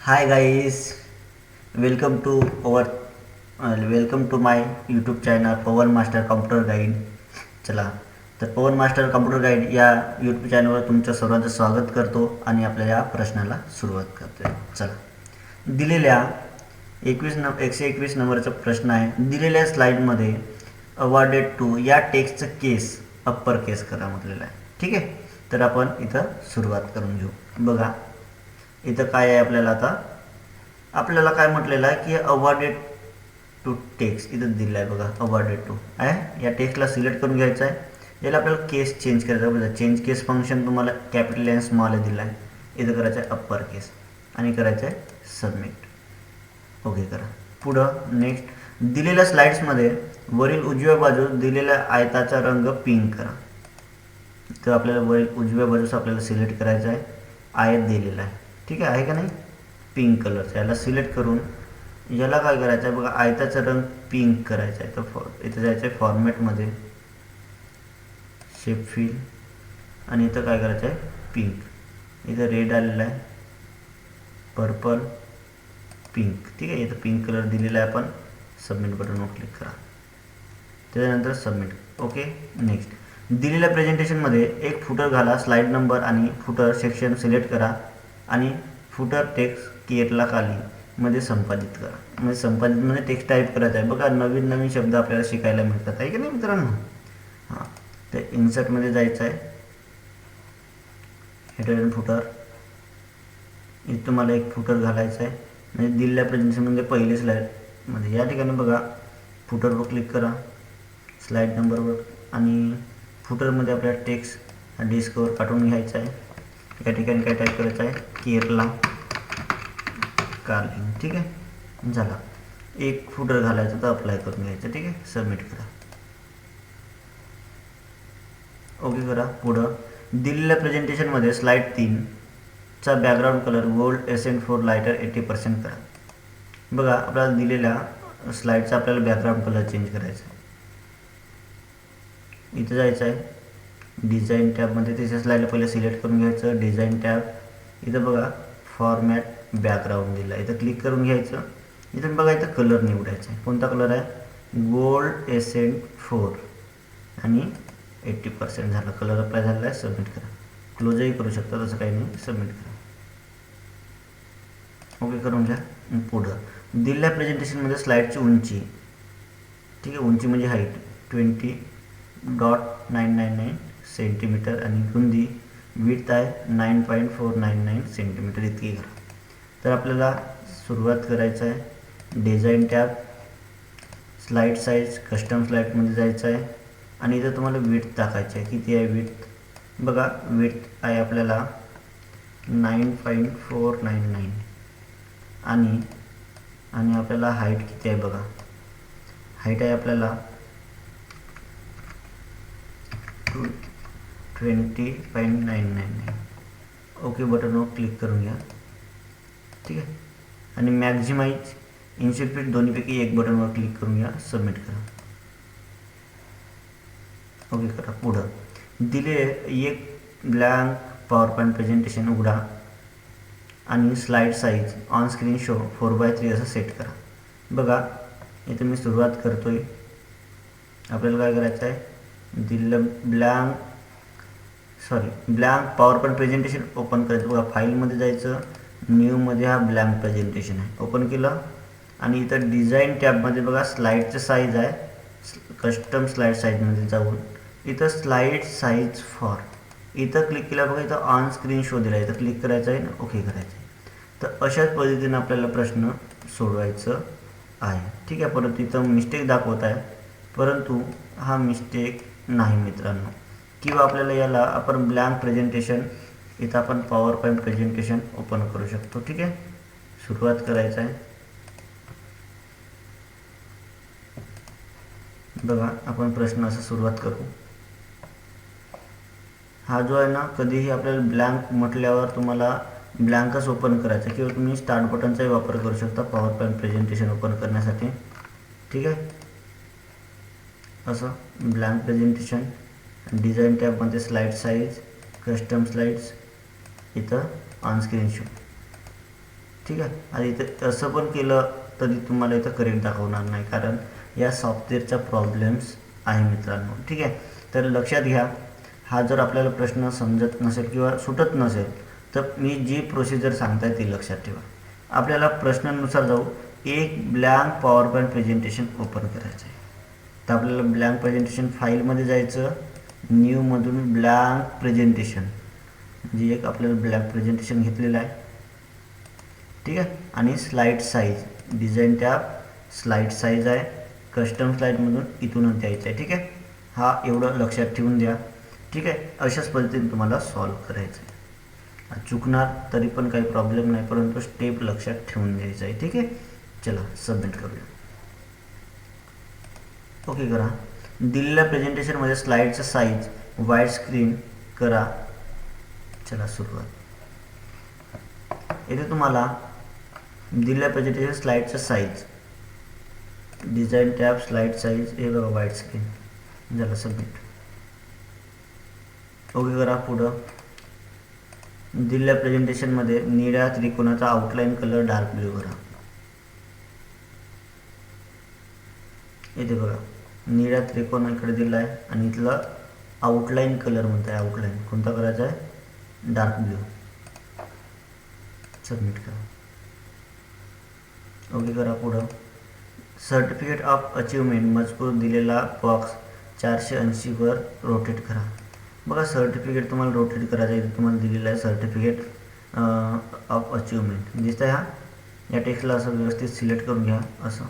Hi guys, welcome to our welcome to my YouTube channel Pawan master computer guide. चला तर पवन master computer guide या YouTube चॅनलवर तुमचं सर्वांचं स्वागत करतो आणि आपल्या या प्रश्नाला सुरुवात करतो. चला दिलेल्या 121 नंबरचा प्रश्न आहे. दिलेल्या स्लाईडमध्ये अवॉर्डेड टू या टेक्स्टचं केस अप्पर केस करा म्हटलेलं आहे. ठीक आहे, तर आपण इथं सुरुवात करून घेऊ. बघा इथं काय आहे, आपल्याला काय म्हटलेलं आहे की अवॉर्डेड टू टेक्स्ट इथं दिलं आहे. बघा अवॉर्डेड टू आहे, या टेक्स्टला सिलेक्ट करून घ्यायचं आहे. याला आपल्याला केस चेंज करायचा आहे. बघा चेंज केस फंक्शन तुम्हाला कॅपिटल अँड स्मॉल आहे दिलं आहे. इथं करायचं आहे अप्पर केस आणि करायचं आहे सबमिट. ओके करा. पुढं नेक्स्ट दिलेल्या स्लाइड्समध्ये वरील उजव्या बाजूस दिलेल्या आयताचा रंग पिंक करा. तर आपल्याला वरील उजव्या बाजूस आपल्याला सिलेक्ट करायचं आहे. आयत दिलेला आहे, ठीक आहे का नाही, पिंक कलरचा. याला सिलेक्ट करून याला काय करायचं आहे, बघा आयताचा रंग पिंक करायचा आहे. तर इथं जायचं आहे फॉर्मॅटमध्ये, शेप फिल, आणि इथं काय करायचं आहे पिंक. इथं रेड आलेला आहे, पर्पल, पिंक. ठीक आहे, इथं पिंक कलर दिलेला आहे. आपण सबमिट बटनवर क्लिक करा, त्याच्यानंतर सबमिट. ओके. नेक्स्ट दिलेल्या प्रेझेंटेशनमध्ये एक फुटर घाला. स्लाइड नंबर आणि फुटर सेक्शन सिलेक्ट करा आणि फुटर टेक्स्ट केरला खाली मध्ये संपादित करा. म्हणजे संपादित म्हणजे टेक्स्ट टाईप करायचं आहे. बघा नवीन नवीन शब्द आपल्याला शिकायला मिळतात, आहे की नाही मित्रांनो. हां, तर इन्सर्टमध्ये जायचं आहे, हेडर अँड फुटर. इथं तुम्हाला एक फुटर घालायचं आहे. म्हणजे दिलेल्या प्रेझेंटेशनमध्ये पहिले स्लाईडमध्ये या ठिकाणी बघा फुटरवर क्लिक करा, स्लाईड नंबरवर, आणि फुटरमध्ये आपल्याला टेक्स्ट डिस्कवर काढून घ्यायचा आहे. या ठिकाणी काय टाईप करायचं आहे, केरला कार्लिंग. ठीक आहे, झाला. एक फुटर घालायचं तर अप्लाय करून घ्यायचं. ठीक आहे, सबमिट करा. ओके करा. पुढं दिलेल्या प्रेझेंटेशनमध्ये स्लाईड 3चा background colour gold accent four lighter 80% करा. बघा आपल्याला दिलेल्या स्लाईडचा आपल्याला बॅकग्राऊंड कलर चेंज करायचा आहे. इथं जायचं आहे डिझाईन टॅबमध्ये, त्याच्या स्लाईडला पहिले सिलेक्ट करून घ्यायचं. डिझाईन टॅब, इथं बघा फॉर्मॅट बॅकग्राऊंड दिला, इथं क्लिक करून घ्यायचं. इथून बघा इथं कलर निवडायचा आहे. कोणता कलर आहे, गोल्ड एसेंट 4 आणि 80% झाला. कलर अप्लाय झाला आहे. सबमिट करा. क्लोजही करू शकता, तसं काही नाही. सबमिट करा. ओके करून घ्या. पुढं दिलेल्या प्रेझेंटेशनमध्ये स्लाईडची उंची, ठीक आहे, उंची म्हणजे हाईट 20.999 सेंटीमीटर आणि रुंदी विड्थ आहे 9.499 सेंटीमीटर इतकी करा. तर आपल्याला सुरुवात करायचं आहे. Design tab, slide size, custom स्लाईडमध्ये जायचं आहे आणि इथं तुम्हाला विड्थ टाकायचं आहे. किती आहे विड्थ, बघा विड्थ आहे आपल्याला 9.499 आणि आपल्याला हाईट किती आहे, बघा हाईट आहे आपल्याला 20.999. ओके बटनवर क्लिक करून घ्या. ठीक आहे, आणि मॅक्झिमाइज इन्शेट दोन्हीपैकी एक बटनवर क्लिक करून घ्या. सबमिट करा. ओके करा. पुढं दिले एक ब्लँक पॉवर पॉईंट प्रेझेंटेशन उघडा आणि slide size on screen show 4:3 असं सेट करा. बघा इथं मी सुरुवात करतो आहे. आपल्याला काय करायचं आहे, दिलं blank PowerPoint presentation open करायचं. बघा फाईलमध्ये जायचं, न्यूमध्ये हा ब्लँक प्रेझेंटेशन आहे, ओपन केलं. आणि इथं डिझाईन टॅबमध्ये बघा स्लाईडचं साईज आहे, कस्टम स्लाईड साईजमध्ये जाऊन इथं स्लाईड साईज फॉर इथं क्लिक केलं. बघा इथं ऑन स्क्रीन शो दिला, इथं क्लिक करायचं आहे, ओके करायचं आहे. तर अशाच पद्धतीने आपल्याला प्रश्न सोडवायचं आहे. ठीक आहे, परंतु इथं मिस्टेक दाखवत आहे, परंतु हा मिस्टेक नाही मित्रांनो. किंवा आपल्याला याला आपण ब्लँक प्रेझेंटेशन, इथं आपण पॉवर पॉईंट प्रेझेंटेशन ओपन करू शकतो. ठीक आहे, सुरुवात करायचं आहे. बघा आपण प्रश्न असं सुरुवात करू. हा जो आहे ना, कधीही आपल्याला ब्लँक म्हटल्यावर तुम्हाला ब्लँकच ओपन करायचं, किंवा तुम्ही स्टार्ट बटनचाही वापर करू शकता पॉवर पॉईंट प्रेझेंटेशन ओपन करण्यासाठी. ठीक आहे, असं ब्लँक प्रेझेंटेशन, डिझाईन टॅबमध्ये स्लाईड साईज, कस्टम स्लाइड्स, इथं ऑन स्क्रीन शो. ठीक आहे. आणि इथं असं पण केलं तरी तुम्हाला इथं करेक्ट दाखवणार नाही, कारण या सॉफ्टवेअरचा प्रॉब्लेम्स आहे मित्रांनो. ठीक आहे. तर लक्षात घ्या, हा जर आपल्याला प्रश्न समजत नसेल किंवा सुटत नसेल तर मी जी प्रोसिजर सांगताय ती लक्षात ठेवा. आपल्याला प्रश्नानुसार जाऊ. एक blank PowerPoint presentation open करायचं आहे. तर आपल्याला ब्लँक प्रेझेंटेशन फाईलमध्ये जायचं, न्यूमधून ब्लँक प्रेझेंटेशन, म्हणजे एक आपल्याला ब्लँक प्रेझेंटेशन घेतलेलं आहे. ठीक आहे. आणि slide size, design tab, slide size आहे, कस्टम स्लाईडमधून इथूनच द्यायचं आहे. ठीक आहे. हा एवढं लक्षात ठेवून द्या. ठीक आहे. अशाच पद्धतीने तुम्हाला सॉल्व करायचं आहे. चुकणार तरी पण काही प्रॉब्लेम नाही, परंतु स्टेप लक्षात ठेवून द्यायचं आहे. ठीक आहे. चला सबमिट करूया. ओके करा. दिलेल्या प्रेझेंटेशनमध्ये स्लाईडचं साईज वाईड स्क्रीन करा. चला सुरुवात. इथे तुम्हाला दिलेल्या प्रेझेंटेशन स्लाईडचं size, design tab, slide size, हे बघा वाईड स्क्रीन झालं. सबमिट. ओके करा. पुढं दिलेल्या प्रेझेंटेशनमध्ये निळ्या त्रिकोणाचा आउटलाईन कलर डार्क ब्ल्यू करा. इथे बघा निळ्या त्रिकोण इकडे दिला आहे आणि इथला आउटलाईन कलर म्हणत आहे. आउटलाईन कोणता करायचा आहे? Dark blue. सबमिट करा. ओके करा. पुढं सर्टिफिकेट ऑफ अचिव्हमेंट मजकूर दिलेला बॉक्स 480 वर रोटेट करा. बघा सर्टिफिकेट तुम्हाला रोटेट करायचं आहे. इथे तुम्हाला दिलेलं आहे सर्टिफिकेट ऑफ अचिव्हमेंट दिसतं आहे. या टेक्स्टला असं व्यवस्थित सिलेक्ट करून घ्या असं,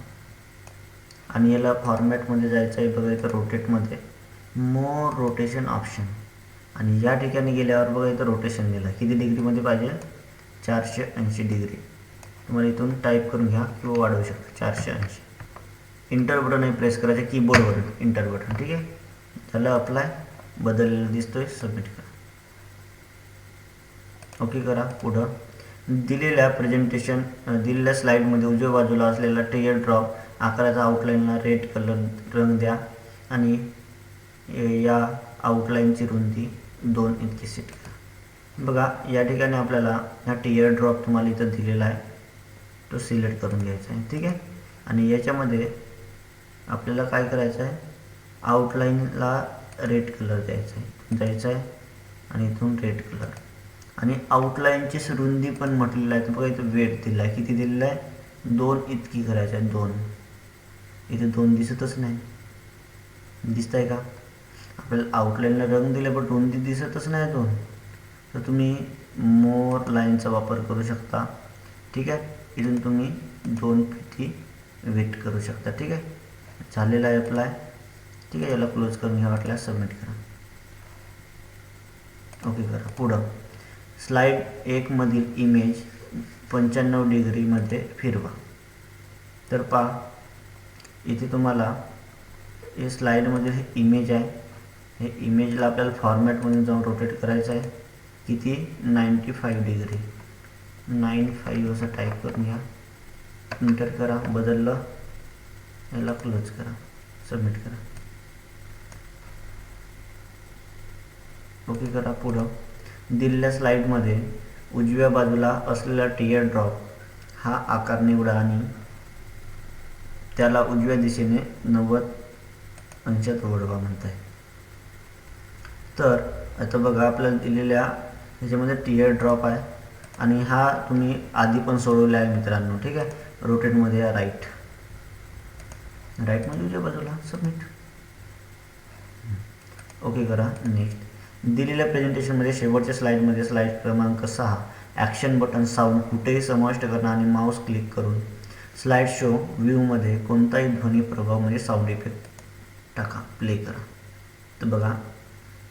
आणि याला फॉर्मॅटमध्ये जायचं आहे. बघा इथं रोटेटमध्ये मोर रोटेशन ऑप्शन, आणि या ठिकाणी गेल्यावर बघा इथं रोटेशन दिलं. किती डिग्रीमध्ये पाहिजे? 480 डिग्री. तुम्हाला इथून टाईप करून घ्या किंवा वाढवू शकता. 480. इंटर बटन आहे प्रेस करायचं कीबोर्डवरून, इंटर बटन. ठीक आहे. झालं. अप्लाय बदललेलं दिसतोय. सबमिट करा. ओके करा. पुढं दिलेल्या दिलेल्या स्लाईडमध्ये उजव्या बाजूला असलेला टेअर ड्रॉप आकाराचा आउटलाईनला रेड कलर रंग द्या, आणि या आउटलाईनची रुंदी 2 इतकी सेट करा. बघा या ठिकाणी आपल्याला हा टेअर ड्रॉप तुम्हाला इथं दिलेला आहे, तो सिलेक्ट करून घ्यायचा आहे. ठीक आहे. आणि याच्यामध्ये आपल्याला काय करायचं आहे? आउटलाईनला रेड कलर द्यायचा आहे आणि इथून रेड कलर, आणि आउटलाईनची रुंदी पण म्हटलेलं आहे. तर बघा इथं वेट दिला आहे. किती दिलेलं आहे? 2 इतकी करायचं आहे. 2. इथे 2 दिसतच नाही. दिसत आहे का? आपल्याला आउटलाईनला रंग दिले पण रुंदी दिसतच नाही 2. तर तुम्ही मोर लाईनचा वापर करू शकता. ठीक आहे. इथून तुम्ही 2 फिटी वेट करू शकता. ठीक आहे. झालेला आहे अप्लाय. ठीक आहे. याला क्लोज करून घ्या वाटल्यास. सबमिट करा. ओके करा. पुढं स्लाईड 1 मधील इमेज 95 डिग्रीमध्ये फिरवा. तर पहा इथे तुम्हाला हे स्लाईडमध्ये हे इमेज आहे. हे इमेजला आपल्याला फॉर्मॅटमध्ये जाऊन रोटेट करायचं आहे. किती? 95 डिग्री. 95 असं टाईप करून घ्या. इंटर करा. बदललं. याला क्लोज करा. सबमिट करा. ओके करा. पुढं दिलेल्या स्लाईडमध्ये उजव्या बाजूला असलेला टियर ड्रॉप हा आकार निवडा आणि त्याला उजव्या दिशेने 90 अंशात वळवा म्हणत आहे. तर आता बघा आपल्याला दिलेल्या ह्याच्यामध्ये टियर ड्रॉप आहे, आणि हा तुम्ही आधी पण सोडवला आहे मित्रांनो. ठीक आहे. रोटेटमध्ये या राईटमध्ये उजव्या बाजूला. सबमिट. ओके करा. नेक्स्ट दिलेल्या प्रेझेंटेशनमध्ये शेवटच्या स्लाईडमध्ये स्लाईड क्रमांक 6 ॲक्शन बटन साऊंड कुठेही समाविष्ट करा आणि माऊस क्लिक करून स्लाईड शो व्ह्यूमध्ये कोणताही ध्वनी प्रभाव म्हणजे साऊंड इफेक्ट टाका. प्ले करा. तर बघा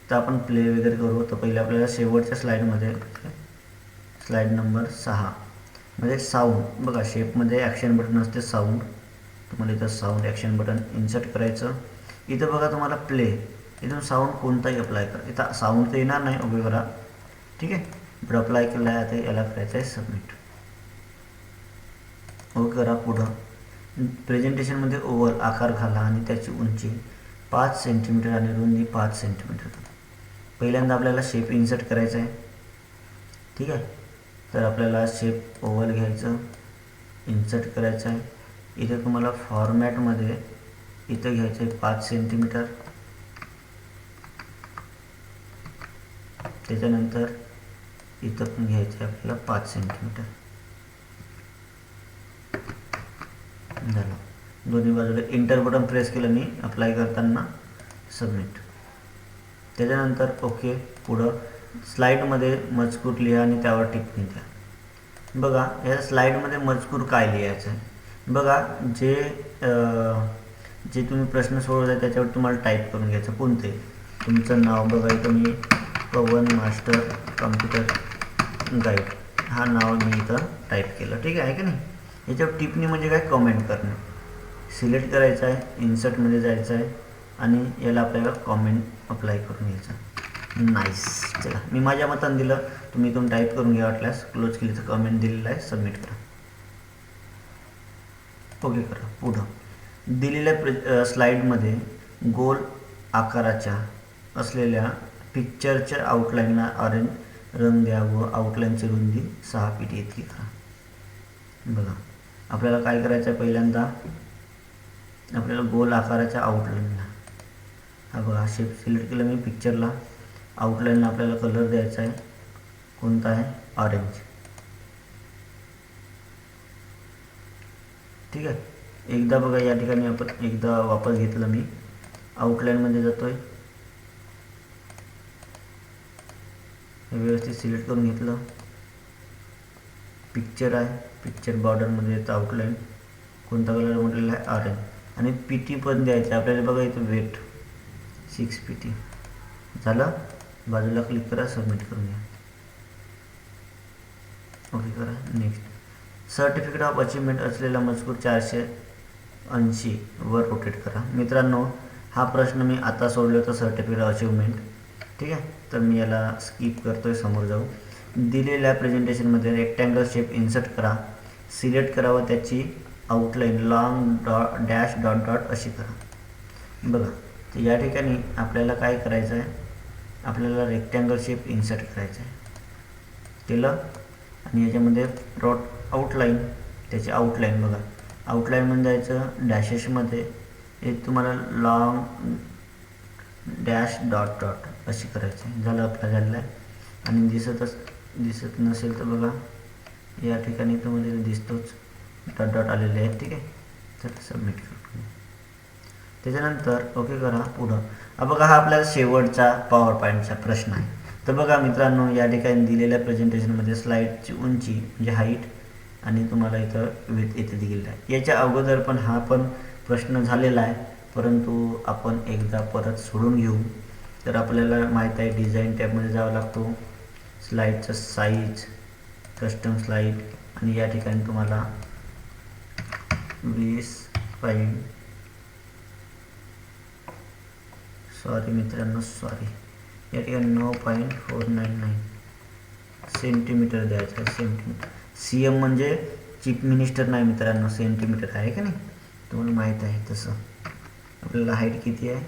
तर आपण प्ले वगैरे करू. तर पहिले आपल्याला शेवटच्या स्लाईडमध्ये स्लाईड नंबर 6 मध्ये साऊंड बघा शेपमध्ये ॲक्शन बटन असते साऊंड. तुम्हाला इथं साऊंड ॲक्शन बटन इन्सर्ट करायचं. इथं बघा तुम्हाला प्ले, इथून साऊंड कोणताही अप्लाय करा. इथं साऊंड तर येणार नाही. ओके करा. ठीक आहे. बरं अप्लाय केलं आहे. आता याला करायचं आहे सबमिट. ओके करा. पुढं प्रेझेंटेशनमध्ये ओव्हल आकार घाला आणि त्याची उंची 5 सेंटीमीटर आणि रुंदी 5 सेंटीमीटर. पहिल्यांदा आपल्याला शेप इन्सर्ट करायचा आहे. ठीक आहे. तर आपल्याला शेप ओव्हल घ्यायचं, इन्सर्ट करायचं आहे. इथे तुम्हाला फॉर्मॅटमध्ये इथं घ्यायचं आहे 5 सेंटीमीटर. त्याच्यानंतर इथं पण घ्यायचं आहे आपल्याला 5 सेंटीमीटर. झालं. दोन्ही बाजूला इंटर बटन प्रेस केलं मी अप्लाय करताना, सबमिट. त्याच्यानंतर ओके. पुढं स्लाईडमध्ये मजकूर लिहा आणि त्यावर टिप्पणी द्या. बघा या स्लाईडमध्ये मजकूर काय लिहायचं आहे. बघा जे तुम्ही प्रश्न सोडवत आहे त्याच्यावर तुम्हाला टाईप करून घ्यायचं. कोणते तुमचं नाव. बघा इथं मी पवन मास्टर कम्प्युटर गाईड हा नाव मी इथं टाईप केलं. ठीक आहे की नाही. याच्यावर टिप्पणी म्हणजे काय, कमेंट करणे. सिलेक्ट करायचं आहे, इन्सर्टमध्ये जायचं आहे आणि याला आपल्याला कॉमेंट अप्लाय करून घ्यायचं. नाईस. चला मी माझ्या मतानं दिलं, तुम्ही इथून टाईप करून घ्या वाटल्यास. क्लोज केली तर कमेंट दिलेलं आहे, सबमिट करा. ओके करा. पुढं दिलेल्या स्लाईडमध्ये गोल आकाराच्या असलेल्या पिक्चरच्या आउटलाईनला ऑरेंज रंग द्या व आउटलाईनची रुंदी 6 फीट इतकी करा. बघा आपल्याला काय करायचं आहे, पहिल्यांदा आपल्याला गोल आकाराच्या आउटलाईनला हा बघा शेप सिलेक्ट केलं मी. पिक्चरला आउटलाईनला आपल्याला कलर द्यायचा आहे. कोणता आहे, ऑरेंज. ठीक आहे. एकदा बघा या ठिकाणी आपण एकदा वापस घेतलं मी, आउटलाईनमध्ये जातोय, व्यवस्थित सिलेक्ट करून घेतलं. पिक्चर आहे, पिक्चर बॉर्डरमध्ये येतं आउटलाईन. कोणता कलर म्हटलेला आहे, ऑरेंज. आणि पीटी पण द्यायचं आपल्याला. बघा इथं वेट 6 PT झालं. बाजूला क्लिक करा, सबमिट करून घ्या. ओके करा. नेक्स्ट. सर्टिफिकेट ऑफ अचिव्हमेंट असलेला मजकूर 480 वर रोटेट करा. मित्रांनो हा प्रश्न मी आता सोडलो होता, सर्टिफिकेट ऑफ अचिव्हमेंट. ठीक आहे. तर मी याला स्किप करतोय, समोर जाऊ. दिलेल्या प्रेझेंटेशनमध्ये रेक्टँगल शेप इन्सर्ट करा, सिलेक्ट करा व त्याची outline long dash dot dot अशी करा. बघा तर या ठिकाणी आपल्याला काय करायचं आहे, आपल्याला रेक्टँगल शेप इन्सर्ट करायचं आहे. केलं आणि याच्यामध्ये आउटलाईन, त्याची आउटलाईन बघा आउटलाईनमध्ये जायचं, डॅशेसमध्ये हे तुम्हाला लॉंग डॅश डॉट डॉट अशी करायची आहे. झालं आपलं झालेलं आहे. आणि दिसत नसेल तर बघा या ठिकाणी तुम्हाला दिसतोच डॉट डॉट आलेले आहेत. ठीक आहे. तर सबमिट करू. त्याच्यानंतर ओके करा. पुढं बघा हा आपल्याला शेवटचा पॉवर पॉईंटचा प्रश्न आहे. तर बघा मित्रांनो या ठिकाणी दिलेल्या प्रेझेंटेशनमध्ये स्लाईडची उंची म्हणजे हाईट आणि तुम्हाला इथं विड्थ इथे दिलेलं आहे. याच्या अगोदर पण हा पण प्रश्न झालेला आहे, परंतु आपण एकदा परत सोडून घेऊ. तर आपल्याला माहीत आहे डिझाईन टॅबमध्ये जावं लागतो, स्लाईडचं साईज, कस्टम स्लाईड आणि या ठिकाणी तुम्हाला 9.499 सेंटीमीटर द्यायचं आहे. सेंटीमीटर. CM म्हणजे चीफ मिनिस्टर नाही मित्रांनो, सेंटीमीटर आहे का नाही, तुम्हाला माहीत आहे. तसं आपल्याला हाईट किती आहे,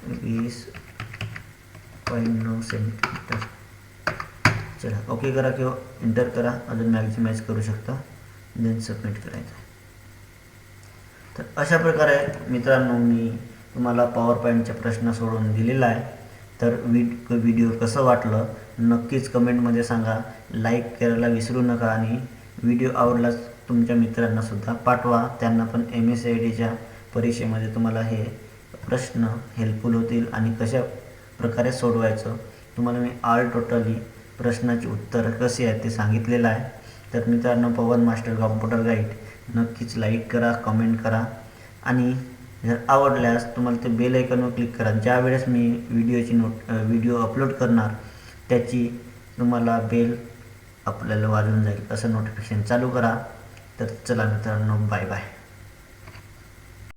20.9 सेंटीमीटर. चला ओके करा किंवा एंटर करा. अजून मॅक्झिमाइज करू शकता, देन सबमिट करायचं आहे. तर अशा प्रकारे मित्रांनो मी तुम्हाला पॉवर पॉईंटचे प्रश्न सोडवून दिलेला आहे. तर व्हिडिओ कसं वाटलं नक्कीच कमेंटमध्ये सांगा. लाईक करायला विसरू नका आणि व्हिडिओ आवडलाच तुमच्या मित्रांनासुद्धा पाठवा. त्यांना पण MSCITच्या परीक्षेमध्ये तुम्हाला हे प्रश्न हेल्पफुल होतील आणि कशा प्रकारे सोडवायचं तुम्हाला मी टोटली प्रश्नाची उत्तर कशी आहेत ते सांगितलेलं आहे. तर मित्रांनो पवन मास्टर कॉम्प्युटर गाईड नक्कीच लाईक करा, कमेंट करा आणि जर आवडल्यास तुम्हाला ते बेल आयकॉनवर क्लिक करा. ज्या वेळेस मी व्हिडिओ अपलोड करणार त्याची तुम्हाला बेल आपल्याला वाजून जाईल असं नोटिफिकेशन चालू करा. तर चला मित्रांनो, बाय बाय.